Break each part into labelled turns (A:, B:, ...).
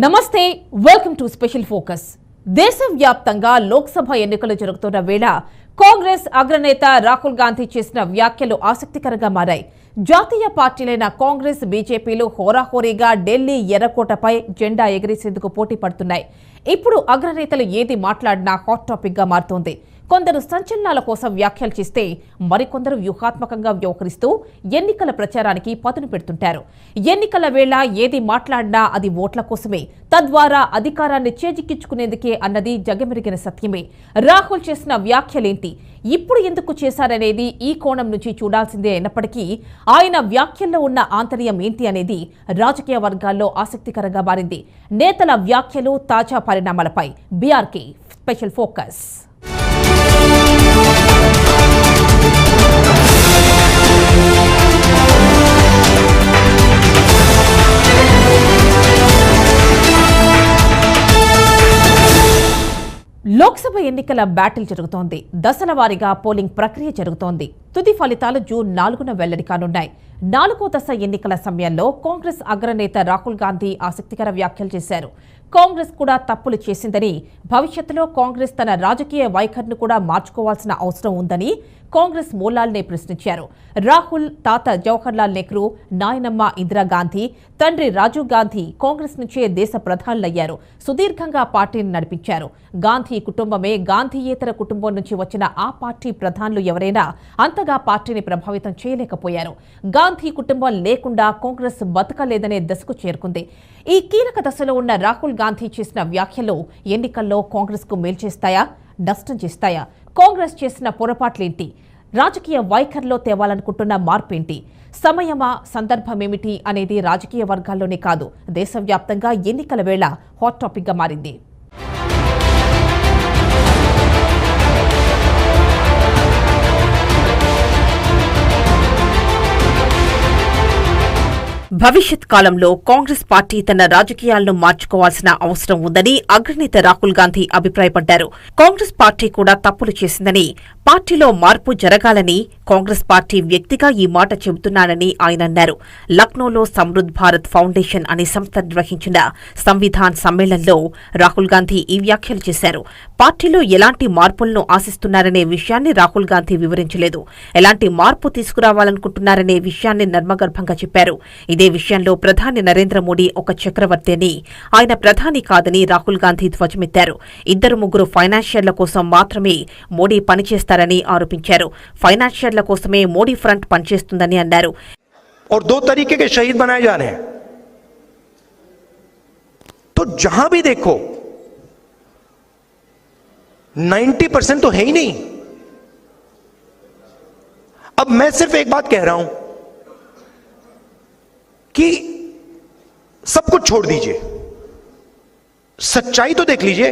A: నమస్తే welcome to special focus. దేశవ్యాప్తంగా లోక్సభ ఎన్నికలు జరుగుతున్న వేళ కాంగ్రెస్ అగ్రనేత రాహుల్ గాంధీ చేసిన వ్యాఖ్యలు ఆసక్తికరంగా మారాయి. జాతీయ పార్టీలైన కాంగ్రెస్, బీజేపీలు హోరాహోరీగా ఢిల్లీ ఎర్రకోటపై జెండా ఎగిరేసేందుకు పోటీ పడుతున్నాయి. ఇప్పుడు అగ్రనేతలు ఏది మాట్లాడినా హాట్ టాపిక్ గా మారుతోంది. కొందరు సంచలనాల కోసం వ్యాఖ్యలు చేస్తే మరికొందరు వ్యూహాత్మకంగా వ్యవహరిస్తూ ఎన్నికల ప్రచారానికి పదును పెడుతుంటారు. ఎన్నికల వేళ ఏది మాట్లాడినా అది ఓట్ల కోసమే, తద్వారా అధికారాన్ని చేజిక్కించుకునేందుకే అన్నది జగమెరిగిన సత్యమే. రాహుల్ చేసిన వ్యాఖ్యలేంటి, ఇప్పుడు ఎందుకు చేశారనేది ఈ కోణం నుంచి చూడాల్సిందే అయినప్పటికీ ఆయన వ్యాఖ్యల్లో ఉన్న ఆంతర్యం ఏంటి అనేది రాజకీయ వర్గాల్లో ఆసక్తికరంగా మారింది. నేతల వ్యాఖ్యలు, తాజా పరిణామాలపై బీఆర్కే స్పెషల్ ఫోకస్. లోక్సభ ఎన్నికల బ్యాటిల్ జరుగుతోంది. దశల వారీగా పోలింగ్ ప్రక్రియ జరుగుతోంది. తుది ఫలితాలు జూన్ 4న వెల్లడి కానున్నాయి. 4వ దశ ఎన్నికల సమయంలో కాంగ్రెస్ అగ్రనేత రాహుల్ గాంధీ ఆసక్తికర వ్యాఖ్యలు చేశారు. కాంగ్రెస్ కూడా తప్పులు చేసిందని, భవిష్యత్తులో కాంగ్రెస్ తన రాజకీయ వైఖరిని కూడా మార్చుకోవాల్సిన అవసరం ఉందని కాంగ్రెస్ మూలాల్నే ప్రశ్నించారు. రాహుల్ తాత జవహర్లాల్ నెహ్రూ, నాయనమ్మ ఇందిరాగాంధీ, తండ్రి రాజీవ్ గాంధీ కాంగ్రెస్ నుంచే దేశ ప్రధానులయ్యారు. సుదీర్ఘంగా పార్టీని నడిపించారు. గాంధీ కుటుంబమే గాంధీయేతర కుటుంబం నుంచి వచ్చిన ఆ పార్టీ ప్రధానులు ఎవరైనా అంతగా పార్టీని ప్రభావితం చేయలేకపోయారు. గాంధీ కుటుంబం లేకుండా కాంగ్రెస్ బతకలేదనే దశకు చేరుకుంది. ఈ కీలక దశలో ఉన్న రాహుల్ గాంధీ చేసిన వ్యాఖ్యలు ఎన్నికల్లో కాంగ్రెస్ కు మేలు చేస్తాయా, నష్టం చేస్తాయా? కాంగ్రెస్ చేసిన పొరపాట్లేంటి? రాజకీయ వైఖరిలో తేవాలనుకుంటున్న మార్పేంటి? సమయమా, సందర్భమేమిటి అనేది రాజకీయ వర్గాల్లోనే కాదు, దేశవ్యాప్తంగా ఎన్నికల వేళ హాట్ టాపిక్ గా మారింది. భవిష్యత్ కాలంలో కాంగ్రెస్ పార్టీ తన రాజకీయాలను మార్చుకోవాల్సిన అవసరం ఉందని అగ్రనేత రాహుల్ గాంధీ అభిప్రాయపడ్డారు. కాంగ్రెస్ పార్టీ కూడా తప్పులు చేసిందని, పార్టీలో మార్పు జరగాలని కాంగ్రెస్ పార్టీ వ్యక్తిగా ఈ మాట చెబుతున్నానని ఆయన అన్నారు. లక్నోలో సమృద్ధ్ భారత్ ఫౌండేషన్ అనే సంస్థ నిర్వహించిన సంవిధాన్ సమ్మేళనంలో రాహుల్ గాంధీ ఈ వ్యాఖ్యలు చేశారు. పార్టీలో ఎలాంటి మార్పులను ఆశిస్తున్నారనే విషయాన్ని రాహుల్ గాంధీ వివరించలేదు. ఎలాంటి మార్పు తీసుకురావాలనుకుంటున్నారనే విషయాన్ని నర్మగర్భంగా చెప్పారు. ఇదే విషయంలో ప్రధాని నరేంద్ర మోడీ ఒక చక్రవర్తి అని, ఆయన ప్రధాని కాదని రాహుల్ గాంధీ ధ్వజమెత్తారు. 2-3 ఫైనాన్షియర్ల కోసం మాత్రమే మోడీ పనిచేస్తారని ఆరోపించారు. ఫైనాన్షియర్ల కోసమే మోడీ ఫ్రంట్ పనిచేస్తుందని అన్నారు.
B: और 2 तरीके के शहीद बनाए जा रहे हैं, तो जहां भी देखो 90% तो है ही नहीं. अब मैं सिर्फ एक बात कह रहा हूं कि सब कुछ छोड़ दीजिए, सच्चाई तो देख लीजिए,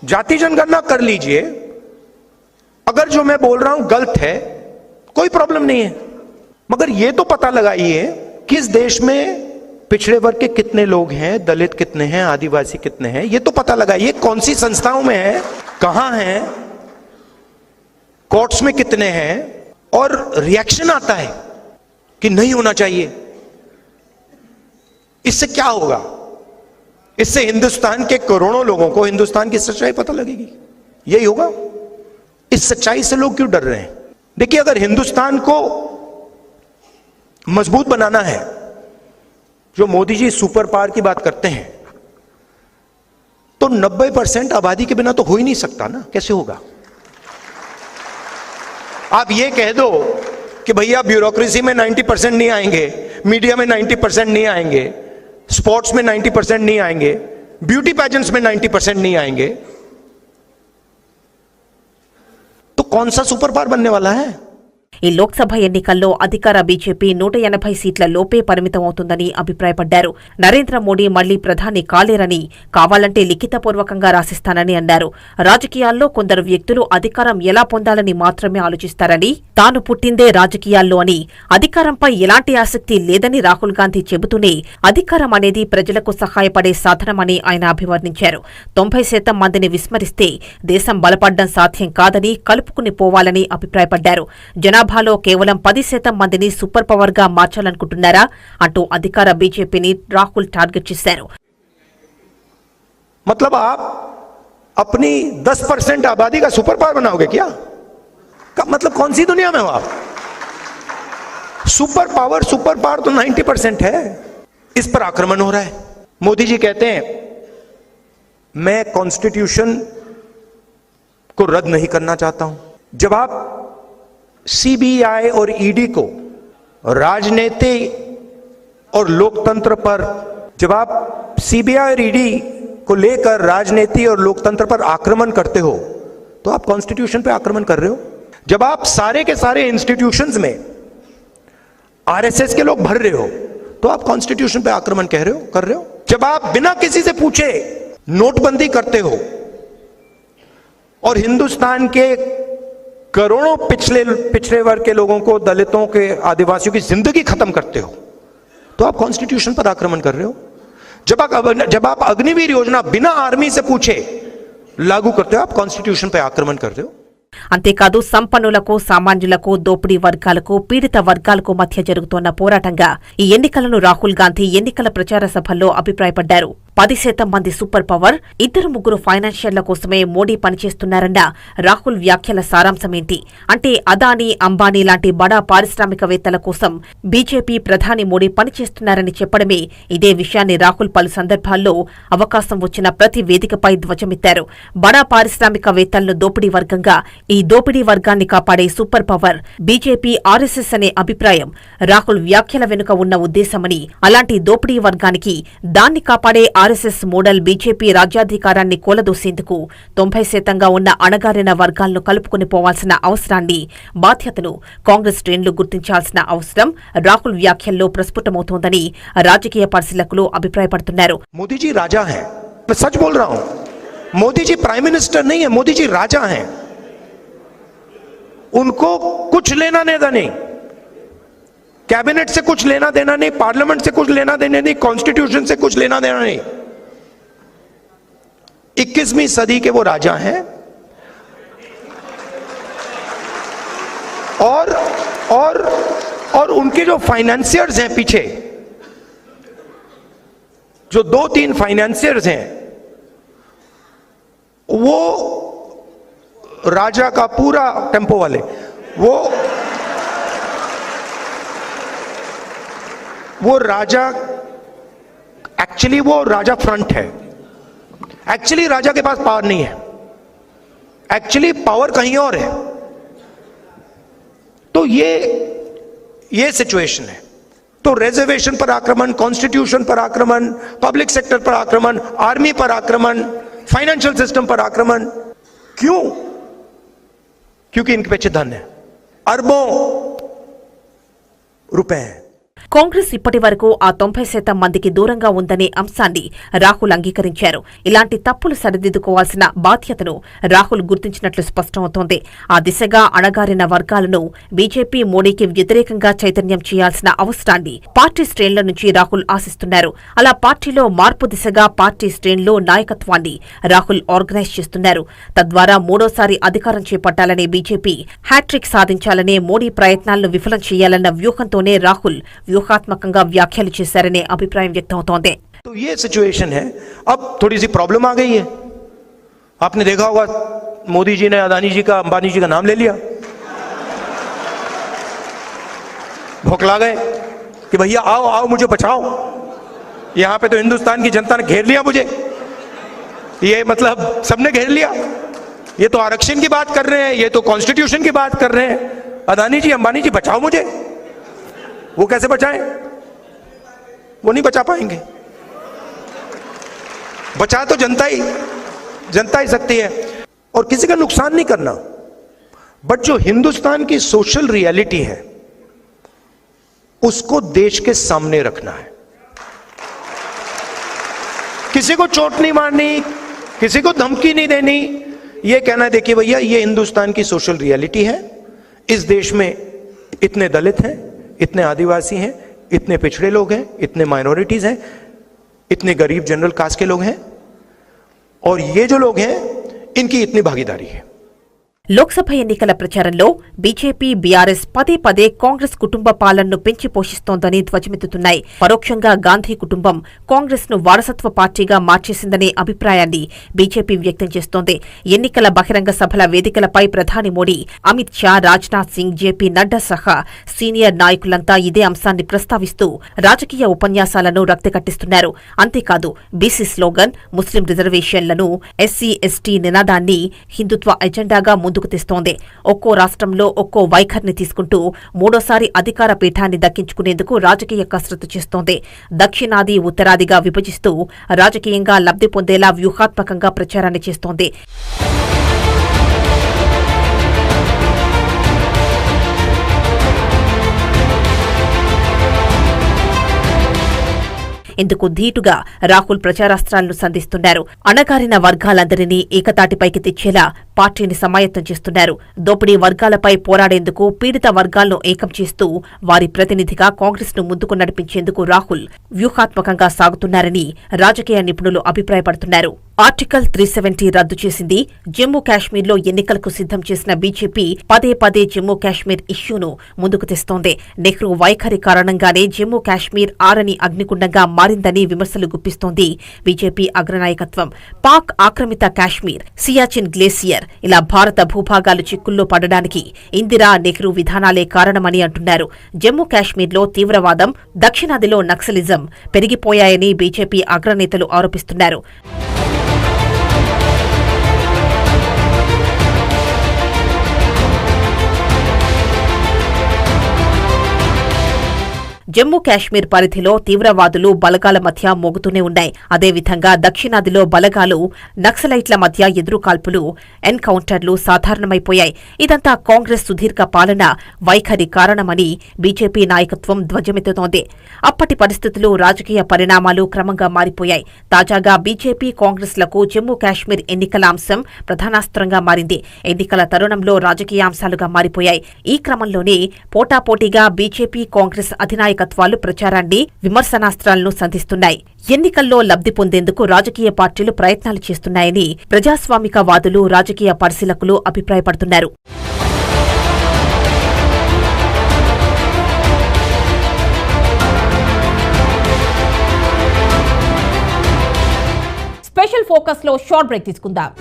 B: जाति जनगणना कर लीजिए. अगर जो मैं बोल रहा हूं गलत है, कोई प्रॉब्लम नहीं है, मगर यह तो पता लगाइए कि इस देश में पिछड़े वर्ग के कितने लोग हैं, दलित कितने हैं, आदिवासी कितने हैं, यह तो पता लगाइए. कौन सी संस्थाओं में है, कहां हैं, कोर्ट्स में कितने हैं, और रिएक्शन आता है कि नहीं होना चाहिए. इससे क्या होगा? इससे हिंदुस्तान के करोड़ों लोगों को हिंदुस्तान की सच्चाई पता लगेगी. यही होगा. इस सच्चाई से लोग क्यों डर रहे हैं? देखिए, अगर हिंदुस्तान को मजबूत बनाना है, जो मोदी जी सुपर पावर की बात करते हैं, तो 90% आबादी के बिना तो हो ही नहीं सकता ना. कैसे होगा? आप ये कह दो कि भैया ब्यूरोक्रेसी में 90% नहीं आएंगे, मीडिया में 90% नहीं आएंगे, स्पोर्ट्स में 90% नहीं आएंगे, ब्यूटी पैजेंट्स में 90% नहीं आएंगे, तो कौन सा सुपर पावर बनने वाला है?
A: ఈ లోక్సభ ఎన్నికల్లో అధికార బీజేపీ 180 సీట్ల లోపే పరిమితమవుతుందని అభిప్రాయపడ్డారు. నరేంద్ర మోడీ మళ్లీ ప్రధాని కాలేరని, కావాలంటే లిఖితపూర్వకంగా రాసిస్తానని అన్నారు. రాజకీయాల్లో కొందరు వ్యక్తులు అధికారం ఎలా పొందాలని మాత్రమే ఆలోచిస్తారని, తాను పుట్టిందే రాజకీయాల్లో అని, అధికారంపై ఎలాంటి ఆసక్తి లేదని రాహుల్ గాంధీ చెబుతూనే అధికారం అనేది ప్రజలకు సహాయపడే సాధనమని ఆయన అభివర్ణించారు. 90% మందిని విస్మరిస్తే దేశం బలపడ్డం సాధ్యం కాదని, కలుపుకుని పోవాలని అభిప్రాయపడ్డారు. జనాభాలో కేవలం 10% మందిని సూపర్ పవర్ గా మార్చాలనుకుంటున్నారా అంటూ అధికార బీజేపీని రాహుల్ టార్గెట్ చేశారు.
B: मतलब आप अपनी 10% आबादी का सुपर पावर बनाओगे क्या? मतलब कौन सी दुनिया में हो आप? सुपर पावर तो 90% है। इस पर आक्रमण हो रहा है। मोदी जी कहते हैं मैं कॉन्स्टिट्यूशन को रद्द नहीं करना चाहता हूं। जब आप सीबीआई और ईडी को राजनीति और लोकतंत्र पर, जब आप सीबीआई और ईडी को लेकर राजनीति और लोकतंत्र पर आक्रमण करते हो तो आप कॉन्स्टिट्यूशन पे आक्रमण कर रहे हो। जब आप सारे के सारे इंस्टीट्यूशंस में आरएसएस के लोग भर रहे हो तो आप कॉन्स्टिट्यूशन पे आक्रमण कर रहे हो। जब आप बिना किसी से पूछे नोटबंदी करते हो और हिंदुस्तान के करोड़ों पिछड़े वर्ग के लोगों को, दलितों के, आदिवासियों की जिंदगी खत्म करते हो तो आप कॉन्स्टिट्यूशन पर आक्रमण कर रहे हो। जब आप अग्निवीर योजना बिना आर्मी से पूछे लागू करते हो, आप कॉन्स्टिट्यूशन पर आक्रमण कर रहे हो।
A: అంతేకాదు సంపన్నులకు, సామాన్యులకు, దోపిడీ వర్గాలకు, పీడిత వర్గాలకు మధ్య జరుగుతోన్న పోరాటంగా ఈ ఎన్నికలను రాహుల్ గాంధీ ఎన్నికల ప్రచార సభల్లో అభిప్రాయపడ్డారు. 10% మంది సూపర్ పవర్, 2-3 ఫైనాన్షియర్ల కోసమే మోడీ పనిచేస్తున్నారన్న రాహుల్ వ్యాఖ్యల సారాంశమేంటి? అంటే అదానీ, అంబానీ లాంటి బడా పారిశ్రామికవేత్తల కోసం బీజేపీ ప్రధాని మోడీ పనిచేస్తున్నారని చెప్పడమే. ఇదే విషయాన్ని రాహుల్ పలు సందర్భాల్లో అవకాశం వచ్చిన ప్రతి వేదికపై ధ్వజమెత్తారు. బడా పారిశ్రామికవేత్తలను దోపిడీ వర్గంగా, ఈ దోపిడీ వర్గాన్ని కాపాడే సూపర్ పవర్ బీజేపీ, ఆర్ఎస్ఎస్ అనే అభిప్రాయం రాహుల్ వ్యాఖ్యల వెనుక ఉన్న ఉద్దేశమని, అలాంటి దోపిడీ వర్గానికి దాన్ని కాపాడే ఆర్ఎస్ఎస్ మోడల్ బీజేపీ రాజ్యాధికారాన్ని కూలదోసేందుకు 90% ఉన్న అణగారిన వర్గాలను కలుపుకుని పోవాల్సిన అవసరాన్ని, బాధ్యతను కాంగ్రెస్ శ్రేణులు గుర్తించాల్సిన అవసరం రాహుల్ వ్యాఖ్యల్లో ప్రస్ఫుటమవుతోందని రాజకీయ పరిశీలకులు అభిప్రాయపడుతున్నారు.
B: మోదీజీ రాజా హై, मैं सच बोल रहा हूं। मोदी जी प्राइम मिनिस्टर नहीं है, मोदी जी राजा हैं। उनको कुछ लेना देना नहीं, कैबिनेट से कुछ लेना देना नहीं, पार्लियामेंट से कुछ लेना देना नहीं, कॉन्स्टिट्यूशन से कुछ लेना देना नहीं। 21वीं सदी के वो राजा हैं। और उनके जो फाइनेंसियर्स हैं पीछे, जो 2-3 फाइनेंसियर्स हैं, वो राजा का पूरा टेम्पो वाले, वो राजा, एक्चुअली वो राजा फ्रंट है। एक्चुअली राजा के पास पावर नहीं है, एक्चुअली पावर कहीं और है। तो ये सिचुएशन है। तो रिजर्वेशन पर आक्रमण, कॉन्स्टिट्यूशन पर आक्रमण, पब्लिक सेक्टर पर आक्रमण, आर्मी पर आक्रमण, फाइनेंशियल सिस्टम पर आक्रमण। क्यों? क्योंकि इनके पीछे धन है, अरबों रुपए हैं।
A: కాంగ్రెస్ ఇప్పటి వరకు ఆ 90% మందికి దూరంగా ఉందనే అంశాన్ని రాహుల్ అంగీకరించారు. ఇలాంటి తప్పులు సరిదిద్దుకోవాల్సిన బాధ్యతను రాహుల్ గుర్తించినట్లు స్పష్టమవుతోంది. ఆ దిశగా అణగారిన వర్గాలను బీజేపీ, మోడీకి వ్యతిరేకంగా చైతన్యం చేయాల్సిన అవసరాన్ని పార్టీ శ్రేణుల నుంచి రాహుల్ ఆశిస్తున్నారు. అలా పార్టీలో మార్పు దిశగా పార్టీ శ్రేణుల్లో నాయకత్వాన్ని రాహుల్ ఆర్గనైజ్ చేస్తున్నారు. తద్వారా మూడోసారి అధికారం చేపట్టాలనే బీజేపీ, హ్యాట్రిక్ సాధించాలనే మోడీ ప్రయత్నాలను విఫలం చేయాలన్న వ్యూహంతోనే రాహుల్ వ్యూహాత్మకంగా వ్యాఖ్యలు చేశారనే అభిప్రాయం వ్యక్తమవుతోంది.
B: तो ये सिचुएशन है। अब थोड़ी सी प्रॉब्लम आ गई है। आपने देखा होगा मोदी जी ने अदानी जी का, अंबानी जी का नाम ले लिया, भौंकला गए कि भैया आओ आओ मुझे बचाओ। यहां पे तो हिंदुस्तान की जनता ने घेर लिया मुझे, ये मतलब सबने घेर लिया। ये तो आरक्षण की बात कर रहे हैं, ये तो कॉन्स्टिट्यूशन की बात कर रहे हैं। अदानी जी, अंबानी जी बचाओ मुझे। वो कैसे बचाएं? वो नहीं बचा पाएंगे। बचा तो जनता ही सकती है, और किसी का नुकसान नहीं करना। बट जो हिंदुस्तान की सोशल रियलिटी है उसको देश के सामने रखना है। किसी को चोट नहीं मारनी, किसी को धमकी नहीं देनी। ये कहना है देखिए भैया, ये हिंदुस्तान की सोशल रियलिटी है। इस देश में इतने दलित हैं, इतने आदिवासी हैं, इतने पिछड़े लोग हैं, इतने माइनॉरिटीज हैं, इतने गरीब जनरल कास्ट के लोग हैं, और ये जो लोग हैं इनकी इतनी भागीदारी है।
A: లోక్సభ ఎన్నికల ప్రచారంలో బీజేపీ, బీఆర్ఎస్ పదే పదే కాంగ్రెస్ కుటుంబ పాలనను పెంచి పోషిస్తోందని ధ్వజమెత్తుతున్నాయి. పరోక్షంగా గాంధీ కుటుంబం కాంగ్రెస్ ను వారసత్వ పార్టీగా మార్చేసిందనే అభిప్రాయాన్ని బీజేపీ వ్యక్తం చేస్తోంది. ఎన్నికల బహిరంగ సభల వేదికలపై ప్రధాని మోడీ, అమిత్ షా, రాజ్నాథ్ సింగ్, జేపీ నడ్డా సహా సీనియర్ నాయకులంతా ఇదే అంశాన్ని ప్రస్తావిస్తూ రాజకీయ ఉపన్యాసాలను రక్తికట్టిస్తున్నారు. అంతేకాదు బీసీ స్లోగన్, ముస్లిం రిజర్వేషన్లను, ఎస్సీ, ఎస్టీ నినాదాన్ని హిందుత్వ ఎజెండాగా ముందుకు తెస్తోంది. ఒక్కో రాష్ట్రంలో ఒక్కో వైఖరిని తీసుకుంటూ మూడోసారి అధికార పీఠాన్ని దక్కించుకునేందుకు రాజకీయ కసరత్తు చేస్తోంది. దక్షిణాది, ఉత్తరాదిగా విభజిస్తూ రాజకీయంగా లబ్ధి పొందేలా వ్యూహాత్మకంగా ప్రచారాన్ని చేస్తోంది. ఇందుకు ధీటుగా రాహుల్ ప్రచారాస్త్రాలను సంధిస్తున్నారు. అణగారిన వర్గాలందరినీ ఏకతాటిపైకి తెచ్చేలా పార్టీని సమాయత్తం చేస్తున్నారు. దోపిడీ వర్గాలపై పోరాడేందుకు పీడిత వర్గాలను ఏకం చేస్తూ వారి ప్రతినిధిగా కాంగ్రెస్ ను ముందుకు నడిపించేందుకు రాహుల్ వ్యూహాత్మకంగా సాగుతున్నారని రాజకీయ నిపుణులు అభిప్రాయపడుతున్నారు. ఆర్టికల్ 370 రద్దు చేసింది. జమ్మూ కాశ్మీర్లో ఎన్నికలకు సిద్ధం చేసిన బీజేపీ పదే పదే జమ్మూ కాశ్మీర్ ఇష్యూను ముందుకు తెస్తోంది. నెహ్రూ వైఖరి కారణంగానే జమ్మూ కాశ్మీర్ ఆరని అగ్నికుండంగా మారిందని విమర్శలు గుప్పిస్తోంది బీజేపీ అగ్రనాయకత్వం. పాక్ ఆక్రమిత కాశ్మీర్, సియాచిన్ గ్లేసియర్ ఇలా భారత భూభాగాలు చిక్కుల్లో పడడానికి ఇందిరా, నెహ్రూ విధానాలే కారణమని అంటున్నారు. జమ్మూ కాశ్మీర్లో తీవ్రవాదం, దక్షిణాదిలో నక్సలిజం పెరిగిపోయాయని బీజేపీ అగ్రనేతలు ఆరోపిస్తున్నారు. జమ్మూ కాశ్మీర్ పరిధిలో తీవ్రవాదులు బలగాల మధ్య మోగుతూనే ఉన్నాయి. అదేవిధంగా దక్షిణాదిలో బలగాలు, నక్సలైట్ల మధ్య ఎదురుకాల్పులు, ఎన్కౌంటర్లు సాధారణమైపోయాయి. ఇదంతా కాంగ్రెస్ సుదీర్ఘ పాలన వైఖరి కారణమని బీజేపీ నాయకత్వం ధ్వజమెత్తుతోంది. అప్పటి పరిస్థితులు, రాజకీయ పరిణామాలు క్రమంగా మారిపోయాయి. తాజాగా బీజేపీ, కాంగ్రెస్లకు జమ్మూ కాశ్మీర్ ఎన్నికల అంశం ప్రధానాస్త్రంగా మారింది. ఎన్నికల తరుణంలో రాజకీయాంశాలుగా మారిపోయాయి. ఈ క్రమంలోనే పోటాపోటీగా బీజేపీ, కాంగ్రెస్ అధినాయకత్వాలు ప్రచారాన్ని, విమర్శనాస్త్రాలను సంధిస్తున్నాయి. ఎన్నికల్లో లబ్ధి పొందేందుకు రాజకీయ పార్టీలు ప్రయత్నాలు చేస్తున్నాయని ప్రజాస్వామికవాదులు, రాజకీయ పరిశీలకులు అభిప్రాయపడుతున్నారు. స్పెషల్ ఫోకస్ లో షార్ట్ బ్రేక్ తీసుకుందాం.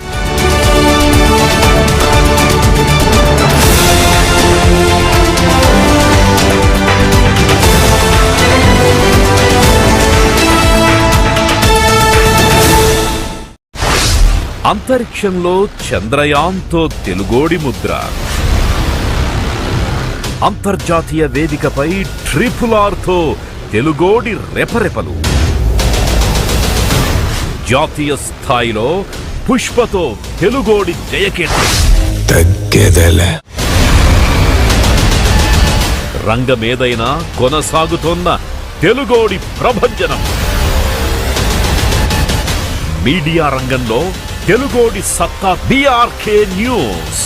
C: అంతరిక్షంలో చంద్రయాన్తో తెలుగోడి ముద్ర, అంతర్జాతీయ వేదికపై RRRతో తెలుగోడి రెపరెపలు, జాతీయ స్థాయిలో పుష్పతో తెలుగోడి జయకీర్తి, రంగమేదైనా కొనసాగుతోన్న తెలుగోడి ప్రభంజనం. మీడియా రంగంలో తెలుగోడి సత్తా BRK news.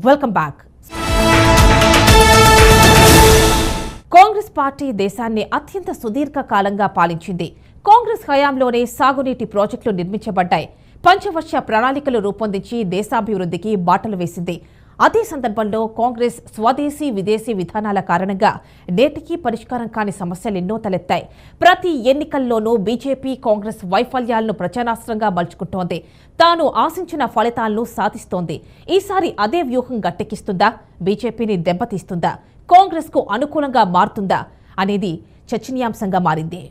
A: Welcome back. Congress party దేశాన్ని అత్యంత సుదీర్ఘ కాలంగా పాలించింది. కాంగ్రెస్ హయాంలోనే సాగునీటి ప్రాజెక్టులు నిర్మించబడ్డాయి. పంచవర్ష ప్రణాళికలు రూపొందించి దేశాభివృద్ధికి బాటలు వేసింది. అదే సందర్భంలో కాంగ్రెస్ స్వదేశీ, విదేశీ విధానాల కారణంగా నేటికీ పరిష్కారం కాని సమస్యలెన్నో తలెత్తాయి. ప్రతి ఎన్నికల్లోనూ బీజేపీ, కాంగ్రెస్ వైఫల్యాలను ప్రచారాస్త్రంగా మలుచుకుంటోంది. తాను ఆశించిన ఫలితాలను సాధిస్తోంది. ఈసారి అదే వ్యూహం గట్టెక్కిస్తుందా? బీజేపీని దెబ్బతీస్తుందా? కాంగ్రెస్ కు అనుకూలంగా మారుతుందా అనేది చర్చనీయాంశంగా మారింది.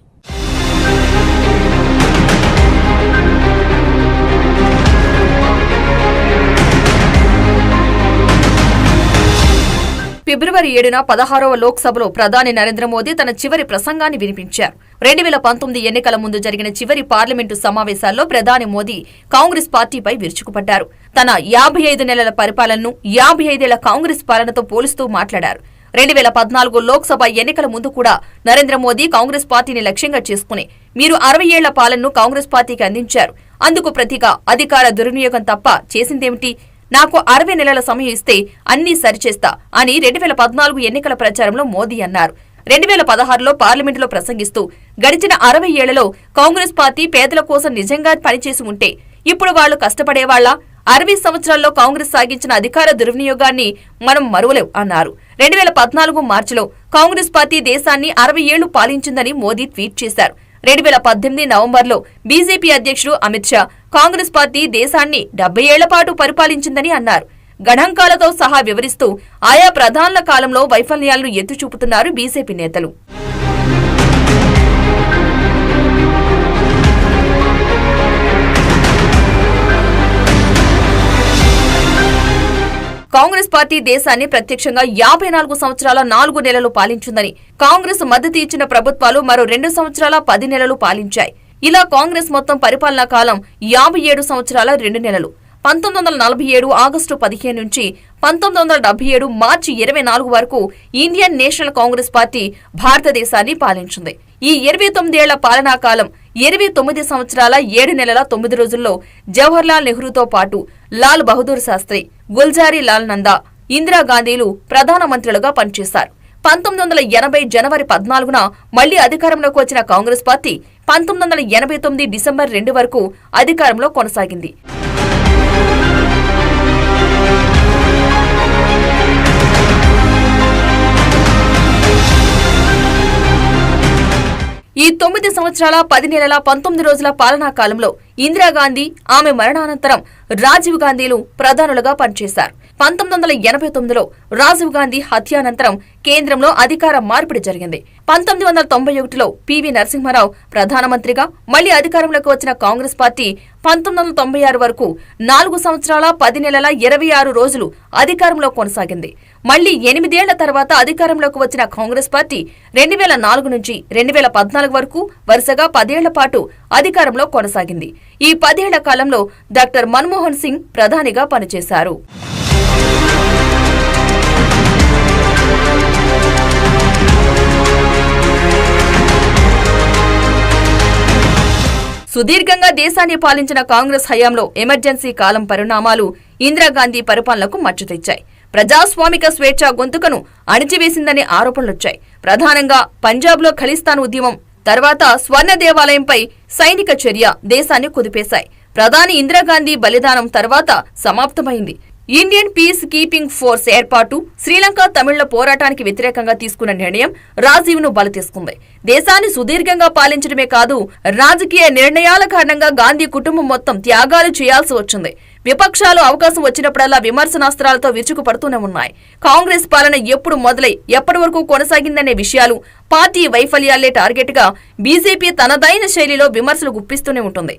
D: ఫిబ్రవరి 7న 16వ లోక్సభలో ప్రధాని నరేంద్ర మోదీ తన చివరి ప్రసంగాన్ని వినిపించారు. 2019 ఎన్నికల ముందు జరిగిన చివరి పార్లమెంటు సమావేశాల్లో ప్రధాని మోదీ కాంగ్రెస్ పార్టీపై విరుచుకుపడ్డారు. తన 55 నెలల పరిపాలనను 55 ఏళ్ల కాంగ్రెస్ పాలనతో పోలుస్తూ మాట్లాడారు. 2014 లోక్సభ ఎన్నికల ముందు కూడా నరేంద్ర మోదీ కాంగ్రెస్ పార్టీని లక్ష్యంగా చేసుకుని మీరు 60 ఏళ్ల పాలనను కాంగ్రెస్ పార్టీకి అందించారు. అందుకు ప్రతిగా అధికార దుర్వినియోగం తప్ప చేసిందేమిటి? నాకు 60 నెలల సమయం ఇస్తే అన్నీ సరిచేస్తా అని 2014 ఎన్నికల ప్రచారంలో మోదీ అన్నారు. 2016లో పార్లమెంటులో ప్రసంగిస్తూ గడిచిన 60 ఏళ్లలో కాంగ్రెస్ పార్టీ పేదల కోసం నిజంగా పనిచేసి ఉంటే ఇప్పుడు వాళ్లు కష్టపడేవాళ్లా? 60 సంవత్సరాల్లో కాంగ్రెస్ సాగించిన అధికార దుర్వినియోగాన్ని మనం మరువలేం అన్నారు. 2014 మార్చిలో కాంగ్రెస్ పార్టీ దేశాన్ని 60 ఏళ్లు పాలించిందని మోదీ ట్వీట్ చేశారు. 2018 నవంబర్లో బీజేపీ అధ్యక్షుడు అమిత్ షా కాంగ్రెస్ పార్టీ దేశాన్ని 70 ఏళ్ల పాటు పరిపాలించిందని అన్నారు. గణాంకాలతో సహా వివరిస్తూ ఆయా ప్రధానుల కాలంలో వైఫల్యాలను ఎత్తుచూపుతున్నారు బీజేపీ నేతలు. కాంగ్రెస్ పార్టీ దేశాన్ని ప్రత్యక్షంగా 54 సంవత్సరాల 4 నెలలు పాలించిందని, కాంగ్రెస్ మద్దతు ఇచ్చిన ప్రభుత్వాలు మరో 2 సంవత్సరాల 10 నెలలు పాలించాయి. ఇలా కాంగ్రెస్ మొత్తం పరిపాలనా కాలం 57 సంవత్సరాల 2 నెలలు. 1947 ఆగస్టు 15 నుంచి 1977 మార్చి 24 వరకు ఇండియన్ నేషనల్ కాంగ్రెస్ పార్టీ భారతదేశాన్ని పాలించింది. ఈ 29 ఏళ్ల పాలనా కాలం 29 సంవత్సరాల 7 నెలల 9 రోజుల్లో జవహర్లాల్ నెహ్రూతో పాటు లాల్ బహదూర్ శాస్త్రి, గుల్జారీ లాల్ నందా, ఇందిరాగాంధీలు ప్రధానమంత్రులుగా పనిచేశారు. 1980 జనవరి 14న మళ్లీ అధికారంలోకి వచ్చిన కాంగ్రెస్ పార్టీ 1989 డిసెంబర్ 2 వరకు అధికారంలో కొనసాగింది. ఈ 9 సంవత్సరాల 10 నెలల 19 రోజుల పాలనా కాలంలో ఇందిరాగాంధీ, ఆమె మరణానంతరం రాజీవ్ గాంధీలు ప్రధానులుగా పనిచేశారు. 1989లో రాజీవ్ గాంధీ హత్యానంతరం కేంద్రంలో అధికార మార్పిడి జరిగింది. 1991లో పివి నరసింహారావు ప్రధానమంత్రిగా మళ్లీ అధికారంలోకి వచ్చిన కాంగ్రెస్ పార్టీ 1996 వరకు 4 సంవత్సరాల 10 నెలల 26 రోజులు అధికారంలో కొనసాగింది. మళ్లీ 8 ఏళ్ల తర్వాత అధికారంలోకి వచ్చిన కాంగ్రెస్ పార్టీ 2004 నుంచి 2014 వరకు వరుసగా 10 ఏళ్ల పాటు అధికారంలో కొనసాగింది. ఈ 10 ఏళ్ల కాలంలో డాక్టర్ మన్మోహన్ సింగ్ ప్రధానిగా పనిచేశారు. సుదీర్ఘంగా దేశాన్ని పాలించిన కాంగ్రెస్ హయాంలో ఎమర్జెన్సీ కాలం పరిణామాలు ఇందిరాగాంధీ పరిపాలనకు మచ్చ తెచ్చాయి. ప్రజాస్వామిక స్వేచ్ఛ గొంతుకను అణిచివేసిందనే ఆరోపణలొచ్చాయి. ప్రధానంగా పంజాబ్లో ఖలిస్తాన్ ఉద్యమం తర్వాత స్వర్ణ దేవాలయంపై సైనిక చర్య దేశాన్ని కుదిపేశాయి. ప్రధాని ఇందిరాగాంధీ బలిదానం తర్వాత సమాప్తమైంది. ఇండియన్ పీస్ కీపింగ్ ఫోర్స్ ఏర్పాటు, శ్రీలంక తమిళ పోరాటానికి వ్యతిరేకంగా తీసుకున్న నిర్ణయం రాజీవ్ను బలితీసుకుంది. దేశాన్ని సుదీర్ఘంగా పాలించడమే కాదు, రాజకీయ నిర్ణయాల కారణంగా గాంధీ కుటుంబం మొత్తం త్యాగాలు చేయాల్సి వచ్చింది. విపక్షాలు అవకాశం వచ్చినప్పుడల్లా విమర్శనాస్త్రాలతో విరుచుకుపడుతూనే ఉన్నాయి. కాంగ్రెస్ పాలన ఎప్పుడు మొదలై ఎప్పటి వరకు కొనసాగిందనే విషయాలు, పార్టీ వైఫల్యాలే టార్గెట్ గా బీజేపీ తనదైన శైలిలో విమర్శలు గుప్పిస్తూనే ఉంటుంది.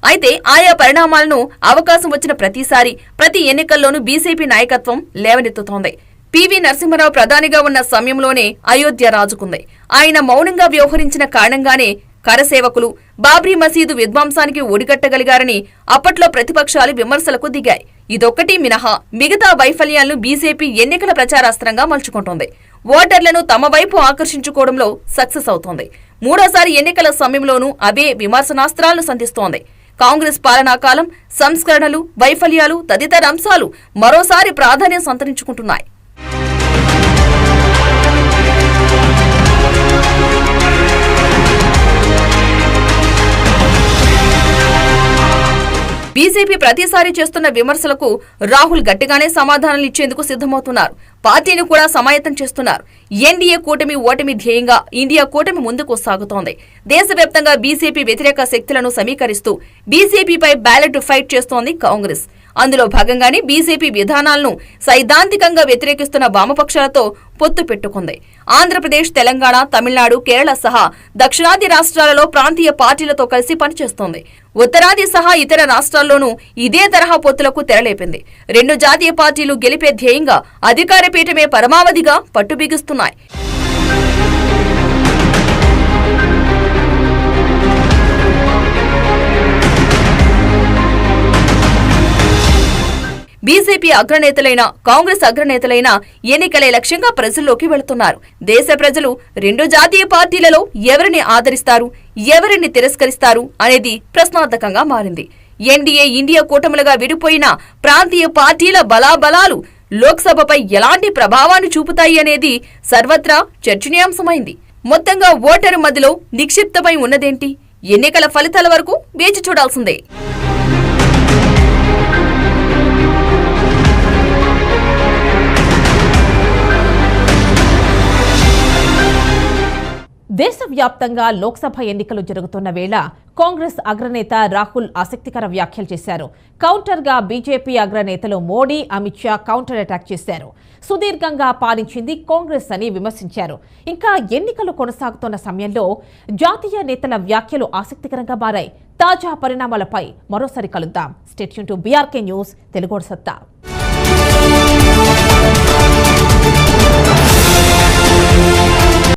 D: అయితే ఆయా పరిణామాలను అవకాశం వచ్చిన ప్రతిసారి ప్రతి ఎన్నికల్లోనూ బీజేపీ నాయకత్వం లేవనెత్తుతోంది. పివి నరసింహారావు ప్రధానిగా ఉన్న సమయంలోనే అయోధ్య రాజుకుంది. ఆయన మౌనంగా వ్యవహరించిన కారణంగానే కరసేవకులు బాబ్రీ మసీదు విధ్వంసానికి ఒడిగట్టగలిగారని అప్పట్లో ప్రతిపక్షాలు విమర్శలకు దిగాయి. ఇదొక్కటి మినహా మిగతా వైఫల్యాలను బీజేపీ ఎన్నికల ప్రచారాస్త్రంగా మలుచుకుంటోంది. ఓటర్లను తమ వైపు ఆకర్షించుకోవడంలో సక్సెస్ అవుతోంది. మూడోసారి ఎన్నికల సమయంలోనూ అవే విమర్శనాస్త్రాలను సంధిస్తోంది. కాంగ్రెస్ పాలనాకాలం, సంస్కరణలు, వైఫల్యాలు తదితర అంశాలు మరోసారి ప్రాధాన్యం సంతరించుకుంటున్నాయి. బీజేపీ ప్రతిసారి చేస్తున్న విమర్శలకు రాహుల్ గట్టిగానే సమాధానాలు ఇచ్చేందుకు సిద్ధమవుతున్నారు. పార్టీని కూడా సమాయత్తం చేస్తున్నారు. ఎన్డీఏ కూటమి ఓటమి ధ్యేయంగా ఇండియా కూటమి ముందుకు సాగుతోంది. దేశవ్యాప్తంగా బీజేపీ వ్యతిరేక శక్తులను సమీకరిస్తూ బీజేపీపై బ్యాలెట్ ఫైట్ చేస్తోంది కాంగ్రెస్. అందులో భాగంగానే బీజేపీ విధానాలను సైద్ధాంతికంగా వ్యతిరేకిస్తున్న వామపక్షాలతో పొత్తు పెట్టుకుంది. ఆంధ్రప్రదేశ్, తెలంగాణ, తమిళనాడు, కేరళ సహా దక్షిణాది రాష్ట్రాలలో ప్రాంతీయ పార్టీలతో కలిసి పనిచేస్తోంది. ఉత్తరాది సహా ఇతర రాష్ట్రాల్లోనూ ఇదే తరహా పొత్తులకు తెరలేపింది. 2 జాతీయ పార్టీలు గెలిపే ధ్యేయంగా అధికార పీఠమే పరమావధిగా పట్టుబిగుస్తున్నాయి. బీజేపీ అగ్రనేతలైన కాంగ్రెస్ అగ్రనేతలైన ఎన్నికలే లక్ష్యంగా ప్రజల్లోకి వెళుతున్నారు. దేశ ప్రజలు రెండు జాతీయ పార్టీలలో ఎవరిని ఆదరిస్తారు, ఎవరిని తిరస్కరిస్తారు అనేది ప్రశ్నార్థకంగా మారింది. ఎన్డీఏ ఇండియా కూటములుగా విడిపోయిన ప్రాంతీయ పార్టీల బలాబలాలు లోక్సభపై ఎలాంటి ప్రభావాన్ని చూపుతాయి అనేది సర్వత్రా చర్చనీయాంశమైంది. మొత్తంగా ఓటరు మధ్యలో నిక్షిప్తమై ఉన్నదేంటి? ఎన్నికల ఫలితాల వరకు వేచి చూడాల్సిందే.
A: దేశవ్యాప్తంగా లోక్సభ ఎన్నికలు జరుగుతున్న వేళ కాంగ్రెస్ అగ్రనేత రాహుల్ ఆసక్తికర వ్యాఖ్యలు చేశారు. కౌంటర్గా బీజేపీ అగ్రనేతలు మోడీ, అమిత్ షా కౌంటర్ అటాక్ చేశారు. సుదీర్ఘంగా పాలించింది కాంగ్రెస్ అని విమర్శించారు. ఇంకా ఎన్నికలు కొనసాగుతున్న సమయంలో జాతీయ నేతల వ్యాఖ్యలు ఆసక్తికరంగా మారాయి. తాజా పరిణామాలపై మరోసారి కలుద్దాం. Stay tune to BRK news తెలుగోడు సత్తా.